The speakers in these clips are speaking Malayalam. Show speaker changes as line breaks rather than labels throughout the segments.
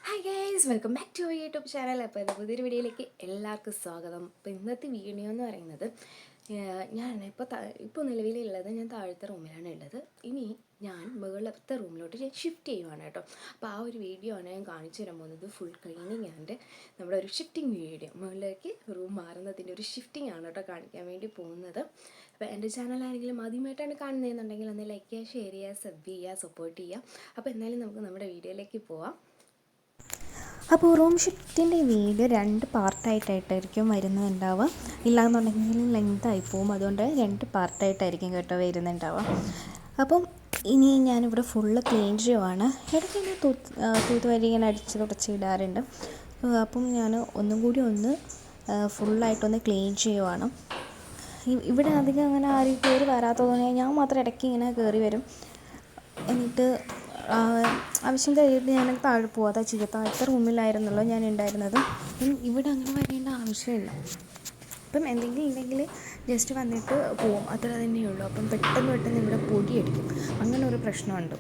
Hi guys, welcome back to YouTube channel. അപ്പോൾ ഇത് പുതിയൊരു വീഡിയോയിലേക്ക് എല്ലാവർക്കും സ്വാഗതം. അപ്പോൾ ഇന്നത്തെ വീഡിയോ എന്ന് പറയുന്നത് ഞാൻ ഇപ്പോൾ നിലവിലുള്ളത് ഞാൻ താഴത്തെ റൂമിലാണ് ഉള്ളത്. ഇനി ഞാൻ മുകളിലത്തെ റൂമിലോട്ട് ഞാൻ ഷിഫ്റ്റ് ചെയ്യുവാണ് കേട്ടോ. അപ്പോൾ ആ ഒരു വീഡിയോ ആണ് ഞാൻ കാണിച്ചു തരാൻ പോകുന്നത്. ഫുൾ ക്ലീനിങ് ആൻഡ് നമ്മുടെ ഒരു ഷിഫ്റ്റിംഗ് വീഡിയോ, മുകളിലേക്ക് റൂം മാറുന്നതിൻ്റെ ഒരു ഷിഫ്റ്റിംഗ് ആണ് കേട്ടോ കാണിക്കാൻ വേണ്ടി പോകുന്നത്. അപ്പോൾ എൻ്റെ ചാനലാണെങ്കിലും ആദ്യമായിട്ടാണ് കാണുന്നതെന്നുണ്ടെങ്കിൽ ഒന്ന് ലൈക്ക് ചെയ്യുക, ഷെയർ ചെയ്യുക, സബ് ചെയ്യുക, സപ്പോർട്ട് ചെയ്യുക. അപ്പോൾ എന്തായാലും നമുക്ക് നമ്മുടെ വീഡിയോയിലേക്ക് പോവാം.
അപ്പോൾ റൂം ഷിഫ്റ്റിൻ്റെ വീഡിയോ 2 പാർട്ടായിട്ടായിരിക്കും വരുന്നുണ്ടാവുക. ഇല്ലാന്നുണ്ടെങ്കിൽ ലെങ്തായി പോവും. അതുകൊണ്ട് 2 പാർട്ടായിട്ടായിരിക്കും കേട്ടോ വരുന്നുണ്ടാവുക. അപ്പം ഇനി ഞാനിവിടെ ഫുള്ള് ക്ലീൻ ചെയ്യുവാണ്. ഇടയ്ക്ക് ഇങ്ങനെ തൂത്തുവാരി ഇങ്ങനെ അടിച്ച് തുടച്ചിടാറുണ്ട്. അപ്പം ഞാൻ ഒന്നും കൂടി ഫുള്ളായിട്ടൊന്ന് ക്ലീൻ ചെയ്യുവാണ്. ഇവിടെ അധികം അങ്ങനെ ആരും കയറി വരാത്തതുകൊണ്ട് ഞാൻ മാത്രം ഇടയ്ക്ക് ഇങ്ങനെ കയറി വരും. എന്നിട്ട് ആവശ്യം കഴിഞ്ഞിട്ട് ഞാൻ താഴെ പോകും. അതാ ചെയ്യുക. താഴത്തെ റൂമിലായിരുന്നല്ലോ ഞാൻ ഉണ്ടായിരുന്നത്. ഇവിടെ അങ്ങനെ വരേണ്ട ആവശ്യമില്ല. അപ്പം എന്തെങ്കിലും ഉണ്ടെങ്കിൽ ജസ്റ്റ് വന്നിട്ട് പോവും, അത്ര തന്നെയുള്ളൂ. അപ്പം പെട്ടെന്ന് ഇവിടെ പൊടിയടിക്കും. അങ്ങനെ ഒരു പ്രശ്നമുണ്ട്.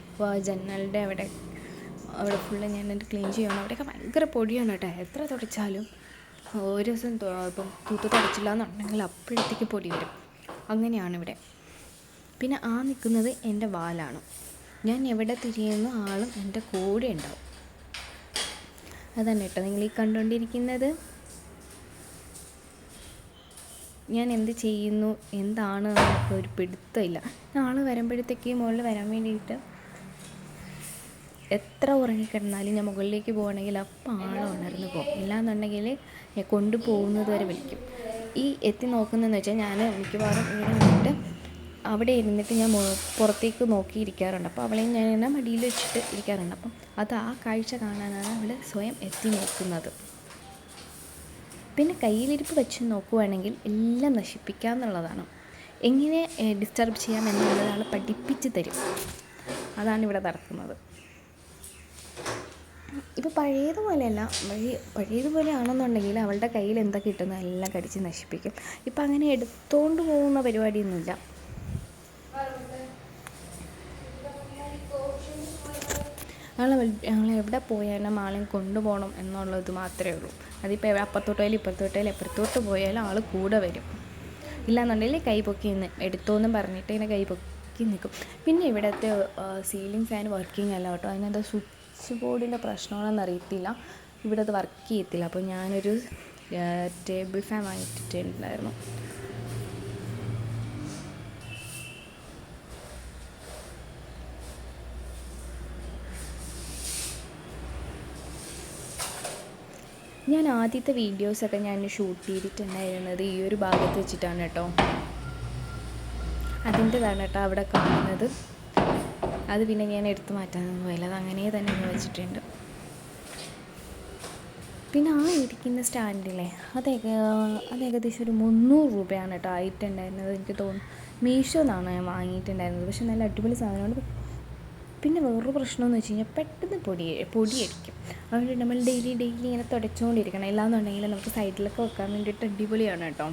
അപ്പോൾ ജനലുടെ അവിടെ ഫുള്ള് ഞാൻ ക്ലീൻ ചെയ്യണം. അവിടെയൊക്കെ ഭയങ്കര പൊടിയാണ് കേട്ടോ. എത്ര തുടച്ചാലും ഒരു ദിവസം ഇപ്പം തൂത്ത് തുടച്ചില്ല എന്നുണ്ടെങ്കിൽ അപ്പോഴത്തേക്ക് പൊടി വരും. അങ്ങനെയാണ് ഇവിടെ. പിന്നെ നിൽക്കുന്നത് എൻ്റെ വാലാണ്. ഞാൻ എവിടെ തിരിയുന്നു ആളും എൻ്റെ കൂടെ ഉണ്ടാവും. അതാണ് കേട്ടോ നിങ്ങൾ ഈ കണ്ടുകൊണ്ടിരിക്കുന്നത്. ഞാൻ എന്ത് ചെയ്യുന്നു എന്താണ് എന്നൊക്കെ ഒരു പിടുത്തമില്ല. ആൾ വരുമ്പോഴത്തേക്ക് മുകളിൽ വരാൻ വേണ്ടിയിട്ട് എത്ര ഉറങ്ങിക്കിടന്നാലും ഞാൻ മുകളിലേക്ക് പോകണമെങ്കിൽ അപ്പം ആൾ ഉണർന്ന് പോകും. ഇല്ലാന്നുണ്ടെങ്കിൽ കൊണ്ടുപോകുന്നത് വരെ വിളിക്കും. എത്തി നോക്കുന്നതെന്ന് വെച്ചാൽ ഞാൻ മിക്കവാറും ഇവിടെ നിന്നിട്ട് അവിടെ ഇരുന്നിട്ട് ഞാൻ പുറത്തേക്ക് നോക്കിയിരിക്കാറുണ്ട്. അപ്പോൾ അവളെയും ഞാൻ എന്നെ മടിയിൽ വെച്ചിട്ട് ഇരിക്കാറുണ്ട്. അപ്പം ആ കാഴ്ച കാണാനാണ് അവൾ സ്വയം എത്തി നോക്കുന്നത്. പിന്നെ കയ്യിലിരിപ്പ് വെച്ച് നോക്കുവാണെങ്കിൽ എല്ലാം നശിപ്പിക്കാമെന്നുള്ളതാണ്. എങ്ങനെ ഡിസ്റ്റർബ് ചെയ്യാം എന്നുള്ളത് ആൾ പഠിപ്പിച്ച് തരും. അതാണ് ഇവിടെ നടക്കുന്നത്. ഇപ്പോൾ പഴയതുപോലെ ആണെന്നുണ്ടെങ്കിൽ അവളുടെ കയ്യിൽ എന്താ കിട്ടുന്നത് എല്ലാം കടിച്ച് നശിപ്പിക്കും. ഇപ്പം അങ്ങനെ എടുത്തുകൊണ്ട് പോകുന്ന പരിപാടിയൊന്നുമില്ല. ഞങ്ങൾ എവിടെ പോയാലും ആളെയും കൊണ്ടുപോകണം എന്നുള്ളത് മാത്രമേ ഉള്ളൂ. അതിപ്പോൾ അപ്പുറത്തോട്ടായാലും ഇപ്പുറത്തോട്ടായാലും എപ്പുറത്തോട്ട് പോയാലും ആൾ കൂടെ വരും. ഇല്ലാന്നുണ്ടെങ്കിൽ കൈ പൊക്കി എടുത്തോന്നും പറഞ്ഞിട്ട് ഇങ്ങനെ കൈ പൊക്കി നിൽക്കും. പിന്നെ ഇവിടുത്തെ സീലിംഗ് ഫാൻ വർക്കിംഗ് അല്ല കേട്ടോ. അതിനെന്താ സ്വിച്ച് ബോർഡിൻ്റെ പ്രശ്നമാണെന്ന് അറിയത്തില്ല. ഇവിടെ അത് വർക്ക് ചെയ്യത്തില്ല. അപ്പോൾ ഞാനൊരു ടേബിൾ ഫാൻ വാങ്ങിയിട്ടുണ്ടായിരുന്നു. ഞാൻ ആദ്യത്തെ വീഡിയോസൊക്കെ ഞാൻ ഷൂട്ട് ചെയ്തിട്ടുണ്ടായിരുന്നത് ഈ ഒരു ഭാഗത്ത് വെച്ചിട്ടാണ് കേട്ടോ. അതിൻ്റെതാണ് കേട്ടോ അവിടെ കാണുന്നത്. അത് പിന്നെ ഞാൻ എടുത്തു മാറ്റാനൊന്നും പോയില്ല. അത് അങ്ങനെ തന്നെ വെച്ചിട്ടുണ്ട്. പിന്നെ ഇരിക്കുന്ന സ്റ്റാൻഡിലെ അത് ഏകദേശം ഒരു 300 രൂപയാണ് കേട്ടോ ആയിട്ടുണ്ടായിരുന്നത്. എനിക്ക് തോന്നുന്നു മീഷോ എന്നാണ് ഞാൻ വാങ്ങിയിട്ടുണ്ടായിരുന്നത്. പക്ഷെ നല്ല അടിപൊളി സാധനമാണ്. പിന്നെ വേറൊരു പ്രശ്നമെന്ന് വെച്ച് കഴിഞ്ഞാൽ പെട്ടെന്ന് പൊടിയടിക്കും. അതുകൊണ്ട് നമ്മൾ ഡെയിലി ഇങ്ങനെ തുടച്ചുകൊണ്ടിരിക്കണം. ഇല്ലാന്നുണ്ടെങ്കിൽ നമുക്ക് സൈഡിലൊക്കെ വെക്കാൻ വേണ്ടിയിട്ട് അടിപൊളിയാണ് കേട്ടോ.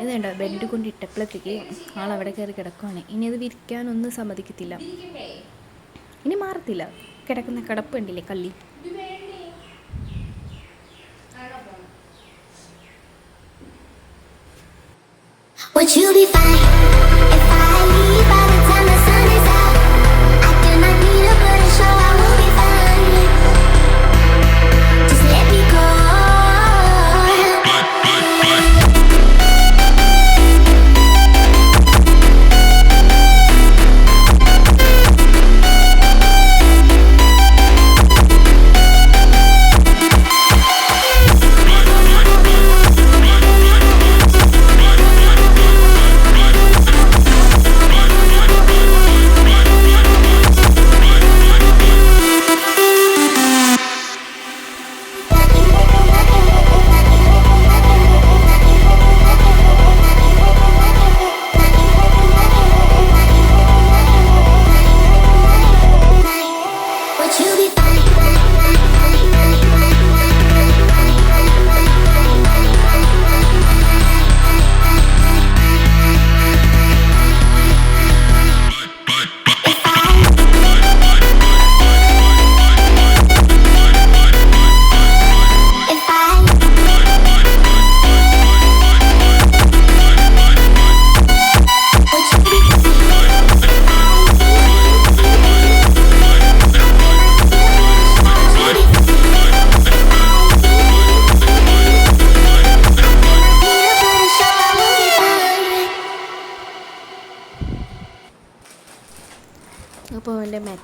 ഇതുണ്ടോ ബെഡ് കൊണ്ട് ഇട്ടപ്പോഴത്തേക്ക് ആളവിടെ കയറി കിടക്കുവാണ്. ഇനി അത് വിരിക്കാനൊന്നും സമ്മതിക്കത്തില്ല. ഇനി മാറത്തില്ല. കിടക്കുന്ന കിടപ്പ് കണ്ടില്ലേ കള്ളി.
Would you be fine if I leave by the time the sun is out? I do not need a better show, I will be fine. Just let me go.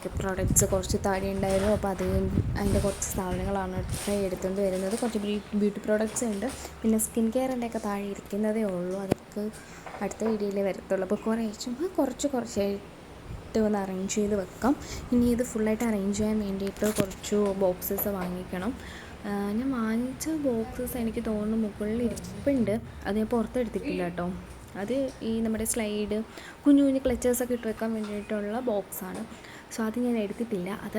Makeup products കുറച്ച് താഴെ ഉണ്ടായിരുന്നു. അപ്പോൾ അതിൻ്റെ കുറച്ച് സാധനങ്ങളാണ് എടുത്തുകൊണ്ട് വരുന്നത്. കുറച്ച് ബ്യൂട്ടി പ്രോഡക്റ്റ്സ് ഉണ്ട്, പിന്നെ സ്കിൻ കെയറിൻ്റെ ഒക്കെ താഴെ ഇരിക്കുന്നതേ ഉള്ളൂ. അതൊക്കെ അടുത്ത വീഡിയോയിലേ വരത്തുള്ളൂ. അപ്പോൾ കുറച്ചായിട്ട് ഒന്ന് അറേഞ്ച് ചെയ്ത് വെക്കാം. ഇനി ഇത് ഫുള്ളായിട്ട് അറേഞ്ച് ചെയ്യാൻ വേണ്ടിയിട്ട് കുറച്ച് ബോക്സസ് വാങ്ങിക്കണം. ഞാൻ വാങ്ങിച്ച ബോക്സസ് എനിക്ക് തോന്നുന്നു മുകളിൽ ഇരിപ്പുണ്ട്. അത് ഞാൻ പുറത്തെടുത്തിട്ടില്ല കേട്ടോ. അത് ഈ നമ്മുടെ സ്ലൈഡ് കുഞ്ഞു ക്ലച്ചേഴ്സൊക്കെ ഇട്ട് വെക്കാൻ വേണ്ടിയിട്ടുള്ള ബോക്സാണ്. സോ അത് ഞാൻ എടുത്തിട്ടില്ല. അത്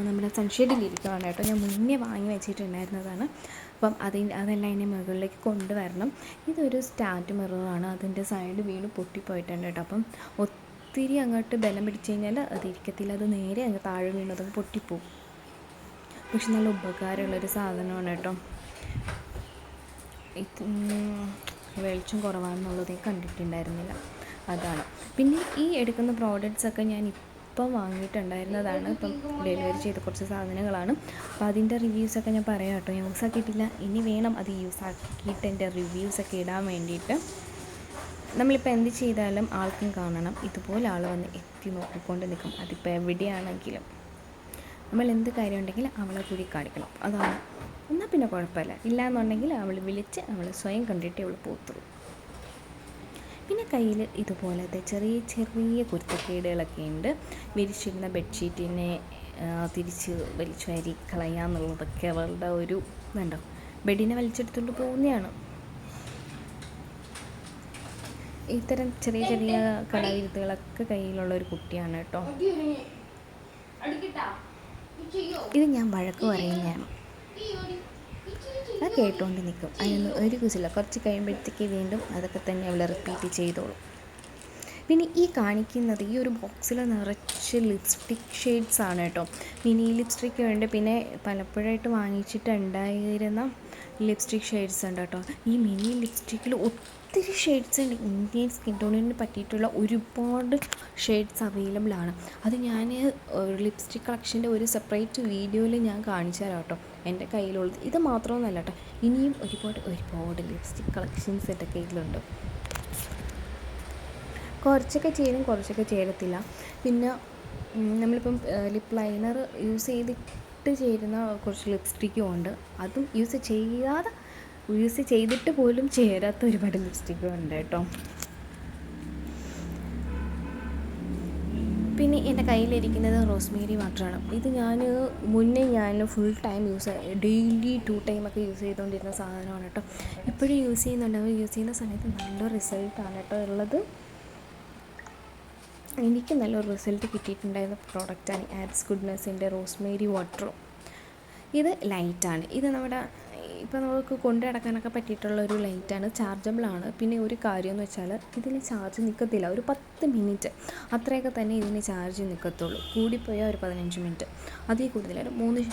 നമ്മുടെ സൺഷെയ്ഡിലിരിക്കുകയാണ് കേട്ടോ. ഞാൻ മുന്നേ വാങ്ങി വെച്ചിട്ടുണ്ടായിരുന്നതാണ്. അപ്പം അതെല്ലാം ഇനി മുകളിലേക്ക് കൊണ്ടുവരണം. ഇതൊരു സ്റ്റാൻഡ് മിററാണ്. അതിൻ്റെ സൈഡ് വീണ് പൊട്ടിപ്പോയിട്ടുണ്ട് കേട്ടോ. അപ്പം ഒത്തിരി അങ്ങോട്ട് ബലം പിടിച്ച് കഴിഞ്ഞാൽ അത് ഇരിക്കത്തില്ല. അത് നേരെ അങ്ങ് താഴെ വീണത് പൊട്ടിപ്പോവും. പക്ഷെ നല്ല ഉപകാരമുള്ളൊരു സാധനമാണ് കേട്ടോ. വെളിച്ചം കുറവാണെന്നുള്ളത് കണ്ടിട്ടുണ്ടായിരുന്നില്ല, അതാണ്. പിന്നെ ഈ എടുക്കുന്ന പ്രോഡക്റ്റ്സൊക്കെ ഞാൻ ഇപ്പം വാങ്ങിയിട്ടുണ്ടായിരുന്നതാണ്. ഇപ്പം ഡെലിവറി ചെയ്ത കുറച്ച് സാധനങ്ങളാണ്. അപ്പോൾ അതിൻ്റെ റിവ്യൂസൊക്കെ ഞാൻ പറയാം കേട്ടോ. യൂസ് ആക്കിയിട്ടില്ല, ഇനി വേണം അത് യൂസ് ആക്കിയിട്ട് എൻ്റെ റിവ്യൂസൊക്കെ ഇടാൻ വേണ്ടിയിട്ട്. നമ്മളിപ്പോൾ എന്ത് ചെയ്താലും ആൾക്കും കാണണം. ഇതുപോലെ ആൾ വന്ന് എത്തി നോക്കിക്കൊണ്ട് നിൽക്കും. അതിപ്പോൾ എവിടെയാണെങ്കിലും നമ്മൾ എന്ത് കാര്യം ഉണ്ടെങ്കിലും അവളെ കൂടി കാണിക്കണം. അതാണ്. എന്നാൽ പിന്നെ കുഴപ്പമില്ല. ഇല്ലയെന്നുണ്ടെങ്കിൽ അവൾ വിളിച്ച് അവൾ സ്വയം കണ്ടിട്ടേ അവൾ പോത്തുള്ളൂ. പിന്നെ കയ്യിൽ ഇതുപോലത്തെ ചെറിയ കുരുത്തക്കേടുകളൊക്കെ ഉണ്ട്. വിരിച്ചിരുന്ന ബെഡ്ഷീറ്റിനെ തിരിച്ച് വലിച്ചു വാരി കളയാന്നുള്ളതൊക്കെ അവളുടെ ഒരു ഇതുണ്ടോ. ബെഡിനെ വലിച്ചെടുത്തുകൊണ്ട് പോകുന്നതാണ്. ഇത്തരം ചെറിയ കലാവിരുത്തുകളൊക്കെ കയ്യിലുള്ള ഒരു കുട്ടിയാണ് കേട്ടോ. ഇത് ഞാൻ വഴക്ക് പറയുന്നതാണ്. അത് കേട്ടുകൊണ്ട് നിൽക്കും. അതിനൊന്നും ഒരു കുസില്ല. കുറച്ച് കഴിയുമ്പോഴത്തേക്ക് വീണ്ടും അതൊക്കെ തന്നെ അവൾ റിപ്പീറ്റ് ചെയ്തോളും. പിന്നെ ഈ കാണിക്കുന്നത് ഈ ഒരു ബോക്സിൽ നിറച്ച് ലിപ്സ്റ്റിക് ഷെയ്ഡ്സ് ആണ് കേട്ടോ. മിനി ലിപ്സ്റ്റിക് ഉണ്ട്, പിന്നെ പലപ്പോഴായിട്ട് വാങ്ങിച്ചിട്ടുണ്ടായിരുന്ന ലിപ്സ്റ്റിക് ഷെയ്ഡ്സ് ഉണ്ട് കേട്ടോ. ഈ മിനി ലിപ്സ്റ്റിക്കിൽ ഒത്തിരി ഷെയ്ഡ്സ് ഉണ്ട്. ഇന്ത്യൻ സ്കിൻ ടോണിന് പറ്റിയിട്ടുള്ള ഒരുപാട് ഷെയ്ഡ്സ് അവൈലബിൾ ആണ്. അത് ഞാൻ ലിപ്സ്റ്റിക് കളക്ഷൻ്റെ ഒരു സെപ്പറേറ്റ് വീഡിയോയിൽ ഞാൻ കാണിച്ചു തരാം കേട്ടോ. എൻ്റെ കയ്യിലുള്ളത് ഇത് മാത്രമൊന്നുമല്ല കേട്ടോ. ഇനിയും ഒരുപാട് ലിപ്സ്റ്റിക് കളക്ഷൻസ് എൻ്റെ കയ്യിലുണ്ട്. കുറച്ചൊക്കെ ചേരും, കുറച്ചൊക്കെ ചേരത്തില്ല. പിന്നെ നമ്മളിപ്പം ലിപ്പ് ലൈനർ യൂസ് ചേരുന്ന കുറച്ച് ലിപ്സ്റ്റിക്കും ഉണ്ട്. അതും യൂസ് ചെയ്തിട്ട് പോലും ചേരാത്ത ഒരുപാട് ലിപ്സ്റ്റിക്കും ഉണ്ട് കേട്ടോ. പിന്നെ എൻ്റെ കയ്യിലിരിക്കുന്നത് റോസ്മേരി വാട്ടറാണ്. ഇത് മുന്നേ ഫുൾ ടൈം ഡെയിലി 2 ടൈമൊക്കെ യൂസ് ചെയ്തുകൊണ്ടിരുന്ന സാധനമാണ് കേട്ടോ. എപ്പോഴും യൂസ് ചെയ്യുന്ന സമയത്ത് നല്ല റിസൾട്ടാണ് കേട്ടോ ഉള്ളത്. എനിക്ക് നല്ലൊരു റിസൾട്ട് കിട്ടിയിട്ടുണ്ടായിരുന്ന പ്രോഡക്റ്റാണ് ആഡ്സ് ഗുഡ്നെസ്സിൻ്റെ റോസ്മേരി വാട്ടറും. ഇത് ലൈറ്റാണ്. ഇത് ഇപ്പോൾ നമുക്ക് കൊണ്ടു നടക്കാനൊക്കെ പറ്റിയിട്ടുള്ളൊരു ലൈറ്റാണ്. ചാർജബിളാണ്. പിന്നെ ഒരു കാര്യമെന്ന് വെച്ചാൽ ഇതിൽ ചാർജ് നിൽക്കത്തില്ല. ഒരു 10 മിനിറ്റ് അത്രയൊക്കെ തന്നെ ഇതിന് ചാർജ് നിൽക്കത്തുള്ളൂ. കൂടിപ്പോയാൽ ഒരു 15 മിനിറ്റ്, അതിൽ കൂടുതലായിട്ട് 3.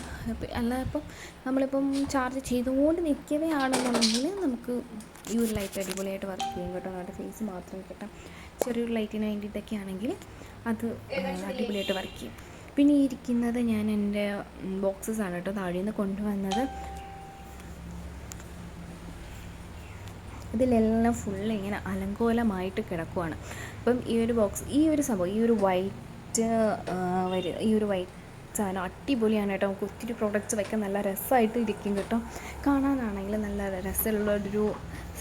അല്ല, ഇപ്പം നമ്മളിപ്പം ചാർജ് ചെയ്തുകൊണ്ട് നിൽക്കവേ ആണെന്നുണ്ടെങ്കിൽ നമുക്ക് ഈ ഒരു ലൈറ്റ് അടിപൊളിയായിട്ട് വർക്ക് ചെയ്യും കേട്ടോ. നമ്മുടെ ഫേസ് മാത്രം കിട്ടാം. ചെറിയൊരു ലൈറ്റിന് വേണ്ടിയിട്ടൊക്കെ ആണെങ്കിൽ അത് അടിപൊളിയായിട്ട് വർക്ക് ചെയ്യും. പിന്നെ ഈ ഇരിക്കുന്നത് ഞാൻ എൻ്റെ ബോക്സസ് ആണ് കേട്ടോ താഴെ നിന്ന് കൊണ്ടുവന്നത്. ഇതിലെല്ലാം ഫുള്ള് ഇങ്ങനെ അലങ്കോലമായിട്ട് കിടക്കുവാണ്. അപ്പം ഈ ഒരു ബോക്സ്, ഈ ഒരു സംഭവം, ഈ ഒരു വൈറ്റ് സാധനം അടിപൊളിയാണ് കേട്ടോ. നമുക്ക് ഒത്തിരി പ്രോഡക്റ്റ്സ് വയ്ക്കാൻ നല്ല രസമായിട്ട് ഇരിക്കും കേട്ടോ. കാണാനാണെങ്കിൽ നല്ല രസമുള്ളൊരു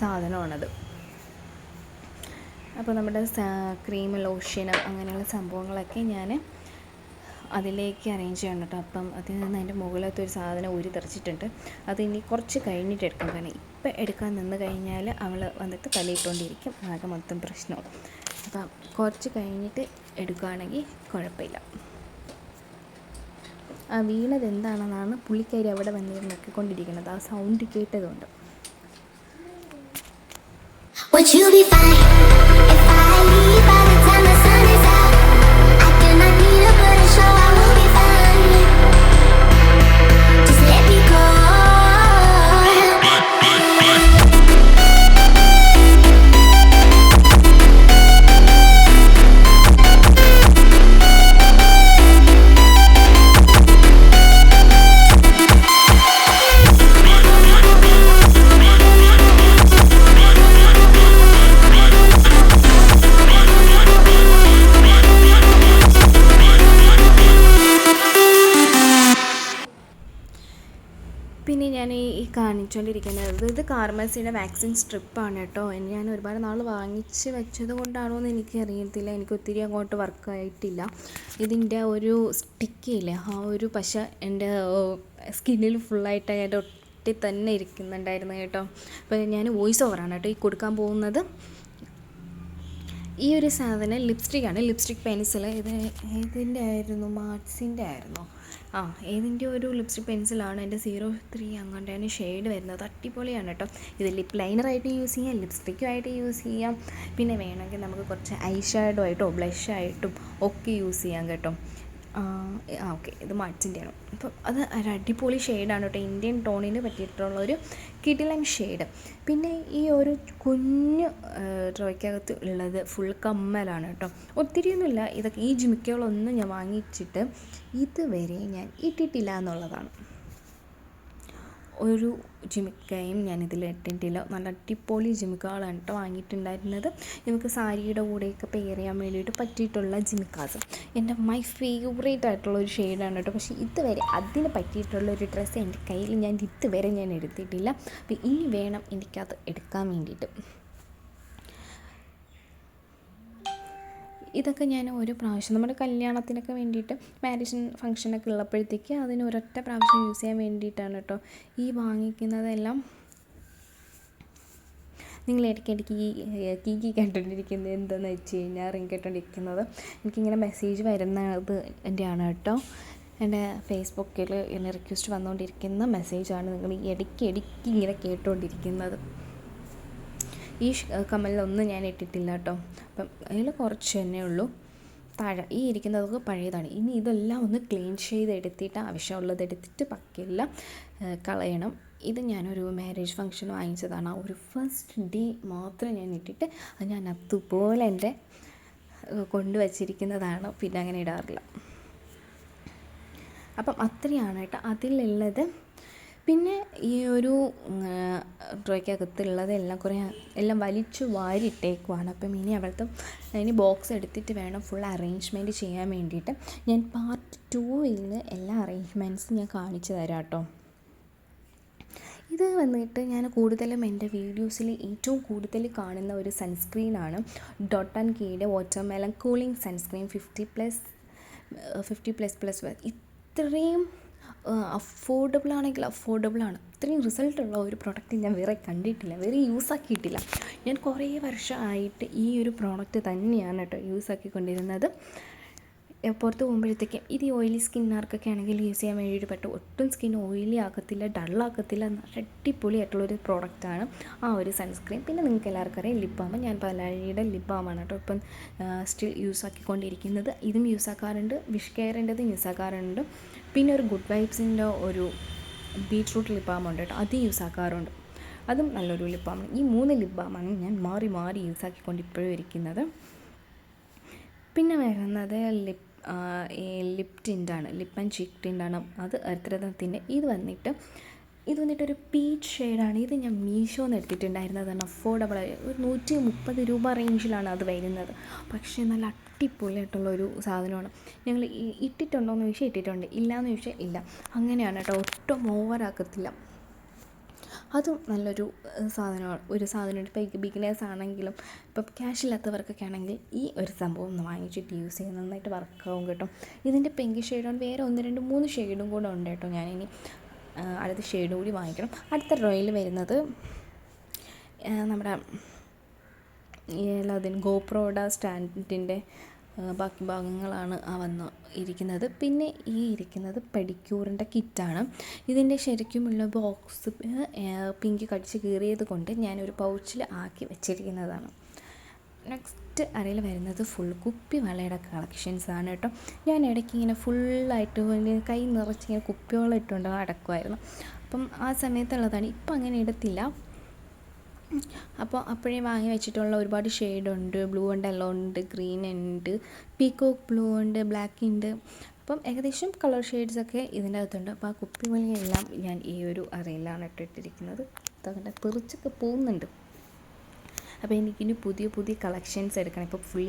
സാധനമാണത്. അപ്പോൾ നമ്മുടെ ക്രീം, ലോഷൻ അങ്ങനെയുള്ള സംഭവങ്ങളൊക്കെ ഞാൻ അതിലേക്ക് അറേഞ്ച് ചെയ്യണം കേട്ടോ. അപ്പം അതിൽ നിന്ന് അതിൻ്റെ മുകളിലത്തെ ഒരു സാധനം തെറിച്ചിട്ടുണ്ട്. അത് ഇനി കുറച്ച് കഴിഞ്ഞിട്ട് എടുക്കാം. കാരണം ഇപ്പം എടുക്കാൻ നിന്ന് കഴിഞ്ഞാൽ അവൾ വന്നിട്ട് തലയിട്ടുകൊണ്ടിരിക്കും. ആകെ മൊത്തം പ്രശ്നവും. അപ്പം കുറച്ച് കഴിഞ്ഞിട്ട് എടുക്കുകയാണെങ്കിൽ കുഴപ്പമില്ല. ആ വീണത് എന്താണെന്നാണ് പുള്ളിക്കാരി അവിടെ വന്നിരുന്ന് നോക്കിക്കൊണ്ടിരിക്കുന്നത്. ആ sound കേട്ടതുകൊണ്ട്.
Would you be fine if I leave by the time the sun is out? I do not need to put a show, I will be fine. Just let me go.
പിന്നെ ഞാൻ ഈ കാണിച്ചുകൊണ്ടിരിക്കുന്നത് ഇത് കാർമസിയുടെ വാക്സിൻ സ്ട്രിപ്പാണ് കേട്ടോ. ഞാൻ ഒരുപാട് നാൾ വാങ്ങിച്ച് വെച്ചത് കൊണ്ടാണോ എന്ന് എനിക്കറിയത്തില്ല, എനിക്ക് ഒത്തിരി അങ്ങോട്ട് വർക്കായിട്ടില്ല. ഇതിൻ്റെ ഒരു സ്റ്റിക്കില്ലേ, ആ ഒരു പശ എൻ്റെ സ്കിന്നിൽ ഫുള്ളായിട്ട് അതിൻ്റെ ഒട്ടി തന്നെ ഇരിക്കുന്നുണ്ടായിരുന്നു കേട്ടോ. അപ്പോൾ ഞാൻ വോയിസ് ഓവറാണ് കേട്ടോ ഈ കൊടുക്കാൻ പോകുന്നത്. ഈ ഒരു സാധനം ലിപ്സ്റ്റിക്കാണ്, ലിപ്സ്റ്റിക് പെൻസിൽ. ഇത് ഏതിൻ്റെ ആയിരുന്നു, മാർസിൻ്റെ ആയിരുന്നു, ഏതിൻ്റെ ഒരു ലിപ്സ്റ്റിക് പെൻസിലാണ്. എൻ്റെ 03 അങ്ങോട്ടാണ് ഷെയ്ഡ് വരുന്നത്. അടിപൊളിയാണ് കേട്ടോ. ഇത് ലിപ്പ് ലൈനറായിട്ട് യൂസ് ചെയ്യാം, ലിപ്സ്റ്റിക്കുമായിട്ട് യൂസ് ചെയ്യാം, പിന്നെ വേണമെങ്കിൽ നമുക്ക് കുറച്ച് ഐ ഷാഡോ ആയിട്ടോ ബ്ലഷായിട്ടും ഒക്കെ യൂസ് ചെയ്യാം കേട്ടോ. ഓക്കെ, ഇത് മാർസിൻ്റെയാണ്. അപ്പം അത് ഒരു അടിപൊളി ഷെയ്ഡാണ് കേട്ടോ, ഇന്ത്യൻ ടോണിന് പറ്റിയിട്ടുള്ളൊരു കിടിലൻ ഷെയ്ഡ്. പിന്നെ ഈ ഒരു കുഞ്ഞു ഡ്രോയ്ക്കകത്ത് ഉള്ളത് ഫുൾ കമ്മലാണ് കേട്ടോ. ഒത്തിരിയൊന്നുമില്ല, ഇതൊക്കെ ഈ ജിമിക്കുകളൊന്നും ഞാൻ വാങ്ങിച്ചിട്ട് ഇതുവരെ ഞാൻ ഇട്ടിട്ടില്ല എന്നുള്ളതാണ്. ഒരു ജിമിക്കയും ഞാനിതിൽ ഇട്ടിട്ടില്ല. നല്ല അടിപൊളി ജിമിക്കകളാണ് കേട്ടോ വാങ്ങിയിട്ടുണ്ടായിരുന്നത്. നമുക്ക് സാരിയുടെ കൂടെയൊക്കെ പെയർ ചെയ്യാൻ വേണ്ടിയിട്ട് പറ്റിയിട്ടുള്ള ജിമിക്കാസ്. എൻ്റെ മൈ ഫേവറേറ്റ് ആയിട്ടുള്ളൊരു ഷെയ്ഡാണ് കേട്ടോ. പക്ഷേ ഇതുവരെ അതിന് പറ്റിയിട്ടുള്ളൊരു ഡ്രസ്സ് എൻ്റെ കയ്യിൽ ഞാൻ ഇതുവരെ ഞാൻ എടുത്തിട്ടില്ല. അപ്പോൾ ഇനി വേണം എനിക്കത് എടുക്കാൻ വേണ്ടിയിട്ട്. ഇതൊക്കെ ഞാൻ ഒരു പ്രാവശ്യം നമ്മുടെ കല്യാണത്തിനൊക്കെ വേണ്ടിയിട്ട്, മാരേജ് ഫംഗ്ഷനൊക്കെ ഉള്ളപ്പോഴത്തേക്ക് അതിന് ഒരൊറ്റ പ്രാവശ്യം യൂസ് ചെയ്യാൻ വേണ്ടിയിട്ടാണ് കേട്ടോ ഈ വാങ്ങിക്കുന്നതെല്ലാം. നിങ്ങൾ ഇടയ്ക്കിടയ്ക്ക് കീ കേട്ടോണ്ടിരിക്കുന്നത് എന്താണെന്ന് വെച്ച് കഴിഞ്ഞാൽ റിങ് കേട്ടോണ്ടിരിക്കുന്നത് എനിക്കിങ്ങനെ മെസ്സേജ് വരുന്നത് എൻ്റെയാണ് കേട്ടോ. എൻ്റെ ഫേസ്ബുക്കിൽ ഇങ്ങനെ റിക്വസ്റ്റ് വന്നുകൊണ്ടിരിക്കുന്ന മെസ്സേജാണ് നിങ്ങൾ ഈ ഇടയ്ക്ക് ഇങ്ങനെ കേട്ടുകൊണ്ടിരിക്കുന്നത്. ഈ കമ്മലിലൊന്നും ഞാൻ ഇട്ടിട്ടില്ല കേട്ടോ. അപ്പം അതിൽ കുറച്ച് തന്നെ ഉള്ളൂ. താഴെ ഈ ഇരിക്കുന്നതൊക്കെ പഴയതാണ്. ഇനി ഇതെല്ലാം ഒന്ന് ക്ലീൻ ചെയ്തെടുത്തിട്ട് ആവശ്യമുള്ളത് എടുത്തിട്ട് ബാക്കിയെല്ലാം കളയണം. ഇത് ഞാനൊരു മാരേജ് ഫംഗ്ഷൻ വാങ്ങിച്ചതാണ്. ആ ഒരു ഫസ്റ്റ് ഡേ മാത്രം ഞാൻ ഇട്ടിട്ട് അത് ഞാൻ അതുപോലെ എൻ്റെ കൊണ്ടുവച്ചിരിക്കുന്നതാണ്. പിന്നെ അങ്ങനെ ഇടാറില്ല. അപ്പം അത്രയാണ് കേട്ടോ അതിലുള്ളത്. പിന്നെ ഈ ഒരു ഡ്രോയ്ക്കകത്തുള്ളതെല്ലാം എല്ലാം വലിച്ചു വാരിയിട്ടേക്കുവാണ്. അപ്പം ഇനി ബോക്സ് എടുത്തിട്ട് വേണം ഫുൾ അറേഞ്ച്മെൻറ്റ് ചെയ്യാൻ വേണ്ടിയിട്ട്. ഞാൻ പാർട്ട് 2-ൽ എല്ലാ അറേഞ്ച്മെൻറ്റ്സും ഞാൻ കാണിച്ചു തരാം കേട്ടോ. ഇത് വന്നിട്ട് ഞാൻ കൂടുതലും എൻ്റെ വീഡിയോസിൽ ഏറ്റവും കൂടുതൽ കാണുന്ന ഒരു സൺസ്ക്രീനാണ് ഡോട്ട്&കീയുടെ വാട്ടർമെലൺ കൂളിംഗ് സൺസ്ക്രീൻ 50+++. ഇത്രയും അഫോർഡബിളാണ്. ഇത്രയും റിസൾട്ടുള്ള ഒരു പ്രോഡക്റ്റ് ഞാൻ വേറെ കണ്ടിട്ടില്ല, വേറെ യൂസാക്കിയിട്ടില്ല. ഞാൻ കുറേ വർഷമായിട്ട് ഈ ഒരു പ്രോഡക്റ്റ് തന്നെയാണ് കേട്ടോ യൂസാക്കിക്കൊണ്ടിരുന്നത്. പുറത്ത് പോകുമ്പോഴത്തേക്കും ഇത് ഓയിലി സ്കിന്നുകാർക്കൊക്കെ ആണെങ്കിൽ യൂസ് ചെയ്യാൻ വേണ്ടിയിട്ട് പറ്റും. ഒട്ടും സ്കിൻ ഓയിലി ആക്കത്തില്ല, ഡള്ളാക്കത്തില്ല. അടിപൊളിയായിട്ടുള്ളൊരു പ്രോഡക്റ്റാണ് ആ ഒരു സൺസ്ക്രീൻ. പിന്നെ നിങ്ങൾക്ക് എല്ലാവർക്കും അറിയാം ലിപ് ബാം. ഞാൻ പലാരിയുടെ ലിപ് ബാമാണ് കേട്ടോ ഇപ്പം സ്റ്റിൽ യൂസാക്കിക്കൊണ്ടിരിക്കുന്നത്. ഇതും യൂസാക്കാറുണ്ട്, വിഷ് കെയറിൻ്റെതും യൂസാക്കാറുണ്ട്. പിന്നെ ഒരു ഗുഡ് വൈബ്സിൻ്റെ ഒരു ബീട്രൂട്ട് ലിപ് ബാമുണ്ട് കേട്ടോ, അത് യൂസാക്കാറുണ്ട്. അതും നല്ലൊരു ലിപ് ബാമാണ്. ഈ 3 ലിപ് ബാമാണ് ഞാൻ മാറി മാറി യൂസാക്കിക്കൊണ്ട് ഇപ്പോഴും ഇരിക്കുന്നത്. പിന്നെ വരുന്നത് ലിപ് ടിൻ്റാണ്, ലിപ്പ് ആൻഡ് ചീക്ക് ടിൻ്റാണ്. അത് എർത്രത്തിൻ്റെ ഇത് വന്നിട്ടൊരു പീച്ച് ഷെയ്ഡാണ്. ഇത് ഞാൻ മീഷോന്ന് എടുത്തിട്ടുണ്ടായിരുന്നതാണ്. അഫോർഡബിളായി ഒരു 130 രൂപ റേഞ്ചിലാണ് അത് വരുന്നത്. പക്ഷേ നല്ല അടിപൊളിയായിട്ടുള്ളൊരു സാധനമാണ്. ഞങ്ങൾ ഇട്ടിട്ടുണ്ടോയെന്ന് ചോദിച്ചാൽ ഇട്ടിട്ടുണ്ട്, ഇല്ലയെന്ന് ചോദിച്ചാൽ ഇല്ല. അങ്ങനെയാണ് കേട്ടോ, ഒട്ടും ഓവറാക്കത്തില്ല. അതും നല്ലൊരു സാധനമാണ്. ഇപ്പോൾ ബിഗിനേഴ്സ് ആണെങ്കിലും ഇപ്പോൾ ക്യാഷ് ഇല്ലാത്തവർക്കൊക്കെ ആണെങ്കിൽ ഈ ഒരു സംഭവം ഒന്ന് വാങ്ങിച്ചിട്ട് യൂസ് ചെയ്യുന്നത് നന്നായിട്ട് വർക്കാവും കേട്ടോ. ഇതിൻ്റെ പിങ്ക് ഷെയ്ഡുണ്ട്, വേറെ 1, 2, 3 ഷെയ്ഡും കൂടെ ഉണ്ട് കേട്ടോ. ഞാനിനി അടുത്ത ഷെയ്ഡ് കൂടി വാങ്ങിക്കണം. അടുത്ത ഡ്രോയിൽ വരുന്നത് നമ്മുടെ എല്ലാത്തിനും ഗോപ്രോയുടെ സ്റ്റാൻഡിൻ്റെ ബാക്കി ഭാഗങ്ങളാണ് വന്ന് ഇരിക്കുന്നത്. പിന്നെ ഈ ഇരിക്കുന്നത് പെഡിക്യൂറിൻ്റെ കിറ്റാണ്. ഇതിൻ്റെ ശരിക്കുമുള്ള ബോക്സ് പിങ്ക് കടിച്ച് കീറിയത് കൊണ്ട് ഞാനൊരു പൗച്ചിൽ ആക്കി വെച്ചിരിക്കുന്നതാണ്. നെക്സ്റ്റ് അരയിൽ വരുന്നത് ഫുൾ കുപ്പി വളയുടെ കളക്ഷൻസാണ് കേട്ടോ. ഞാൻ ഇടയ്ക്ക് ഇങ്ങനെ ഫുള്ളായിട്ട് കൈ നിറച്ചിങ്ങനെ കുപ്പിവെള്ളം ഇട്ടുകൊണ്ട് അടക്കുമായിരുന്നു. അപ്പം ആ സമയത്തുള്ളതാണ്. ഇപ്പം അങ്ങനെ ഇടത്തില്ല. അപ്പോൾ അപ്പോഴേ വാങ്ങി വെച്ചിട്ടുള്ള ഒരുപാട് ഷെയ്ഡുണ്ട്. ബ്ലൂ ഉണ്ട്, യെല്ലോ ഉണ്ട്, ഗ്രീൻ ഉണ്ട്, പീക്കോക്ക് ബ്ലൂ ഉണ്ട്, ബ്ലാക്ക് ഉണ്ട്. അപ്പം ഏകദേശം കളർ ഷെയ്ഡ്സൊക്കെ ഇതിൻ്റെ അകത്തുണ്ട്. അപ്പോൾ ആ കുപ്പിവെള്ളയെല്ലാം ഞാൻ ഈ ഒരു അറയിലാണ് ഇട്ടിട്ടിരിക്കുന്നത്. അതങ്ങനെ തെറിച്ചൊക്കെ പോകുന്നുണ്ട്. അപ്പോൾ എനിക്കിനി പുതിയ കളക്ഷൻസ് എടുക്കണം. ഇപ്പോൾ ഫുൾ